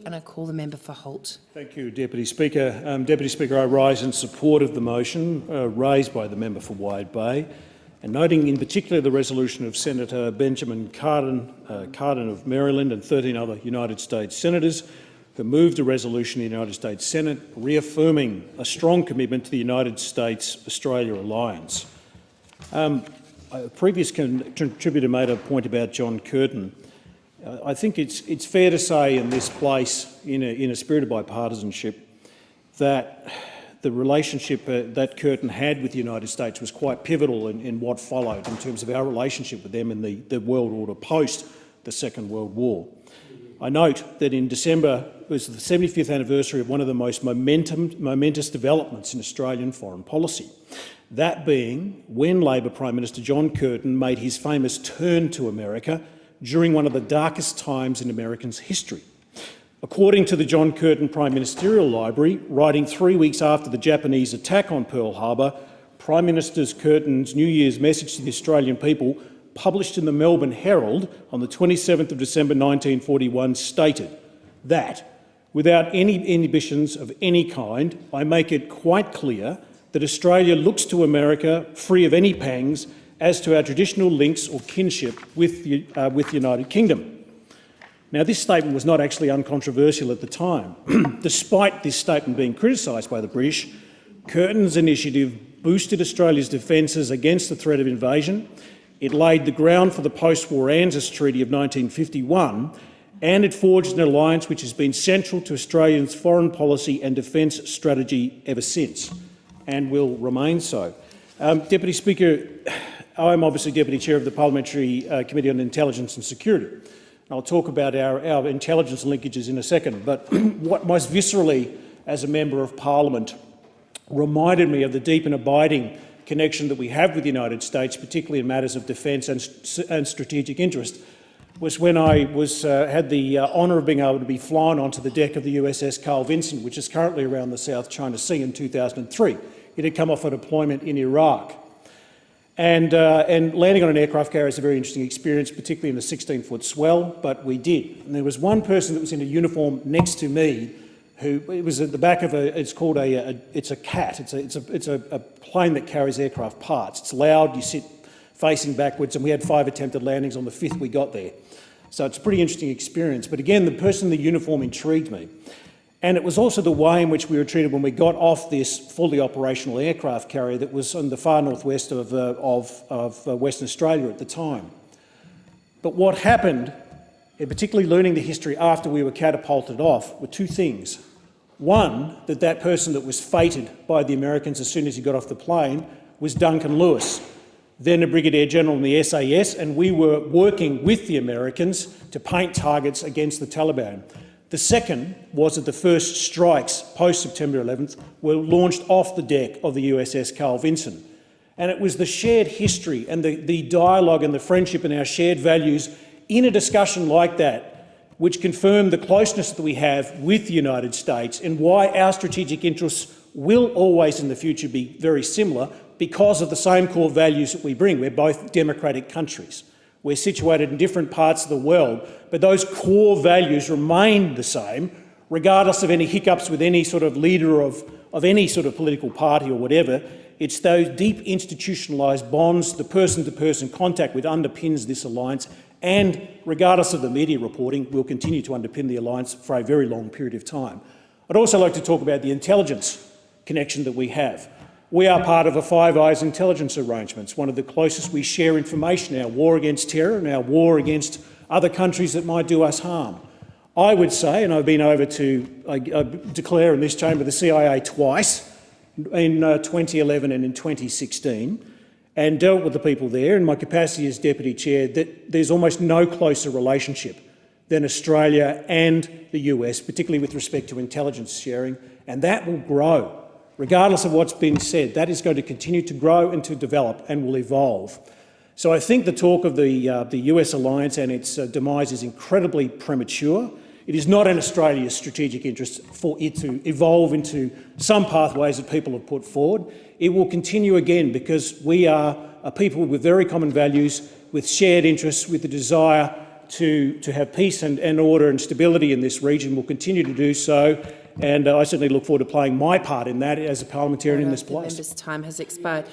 And I call the member for Holt. Thank you, Deputy Speaker. Deputy Speaker, I rise in support of the motion raised by the member for Wide Bay, and noting in particular the resolution of Senator Benjamin Cardin of Maryland and 13 other United States senators who moved a resolution in the United States Senate reaffirming a strong commitment to the United States-Australia alliance. A previous contributor made a point about John Curtin. I think it's fair to say in this place, in a spirit of bipartisanship, that the relationship that Curtin had with the United States was quite pivotal in what followed in terms of our relationship with them in the world order post the Second World War. I note that in December was the 75th anniversary of one of the most momentous developments in Australian foreign policy, that being when Labor Prime Minister John Curtin made his famous turn to America during one of the darkest times in Americans' history. According to the John Curtin Prime Ministerial Library, writing 3 weeks after the Japanese attack on Pearl Harbor, Prime Minister Curtin's New Year's message to the Australian people, published in the Melbourne Herald on the 27th of December 1941, stated that, without any inhibitions of any kind, I make it quite clear that Australia looks to America free of any pangs as to our traditional links or kinship with the United Kingdom. Now, this statement was not actually uncontroversial at the time. Despite this statement being criticised by the British, Curtin's initiative boosted Australia's defences against the threat of invasion. It laid the ground for the post-war ANZUS Treaty of 1951, and it forged an alliance which has been central to Australia's foreign policy and defence strategy ever since, and will remain so. Deputy Speaker, I'm obviously Deputy Chair of the Parliamentary Committee on Intelligence and Security. I'll talk about our intelligence linkages in a second, but what most viscerally, as a Member of Parliament, reminded me of the deep and abiding connection that we have with the United States, particularly in matters of defence and strategic interest, was when I had the honour of being able to be flown onto the deck of the USS Carl Vinson, which is currently around the South China Sea, in 2003. It had come off a deployment in Iraq. And landing on an aircraft carrier is a very interesting experience, particularly in a 16-foot swell, but we did. And there was one person that was in a uniform next to me who, it was at the back of it's a CAT, it's a plane that carries aircraft parts. It's loud, you sit facing backwards, and we had 5 attempted landings on the 5th we got there. So it's a pretty interesting experience. But again, the person in the uniform intrigued me. And it was also the way in which we were treated when we got off this fully operational aircraft carrier that was in the far northwest of Western Australia at the time. But what happened, and particularly learning the history after we were catapulted off, were two things. One, that person that was feted by the Americans as soon as he got off the plane was Duncan Lewis, then a Brigadier General in the SAS, and we were working with the Americans to paint targets against the Taliban. The second was that the first strikes post-September 11th were launched off the deck of the USS Carl Vinson. And it was the shared history and the dialogue and the friendship and our shared values in a discussion like that which confirmed the closeness that we have with the United States and why our strategic interests will always in the future be very similar because of the same core values that we bring. We're both democratic countries. We're situated in different parts of the world, but those core values remain the same, regardless of any hiccups with any sort of leader of any sort of political party or whatever. It's those deep institutionalised bonds, the person-to-person contact which underpins this alliance, and regardless of the media reporting, will continue to underpin the alliance for a very long period of time. I'd also like to talk about the intelligence connection that we have. We are part of a Five Eyes intelligence arrangements, one of the closest we share information, our war against terror and our war against other countries that might do us harm. I would say, and I've been over to declare in this chamber the CIA twice, in 2011 and in 2016, and dealt with the people there in my capacity as Deputy Chair, that there's almost no closer relationship than Australia and the US, particularly with respect to intelligence sharing, and that will grow. Regardless of what's been said, that is going to continue to grow and to develop and will evolve. So I think the talk of the US alliance and its demise is incredibly premature. It is not in Australia's strategic interest for it to evolve into some pathways that people have put forward. It will continue again because we are a people with very common values, with shared interests, with the desire to have peace and order and stability in this region. We'll continue to do so, and I certainly look forward to playing my part in that as a parliamentarian in this The place. member's time has expired.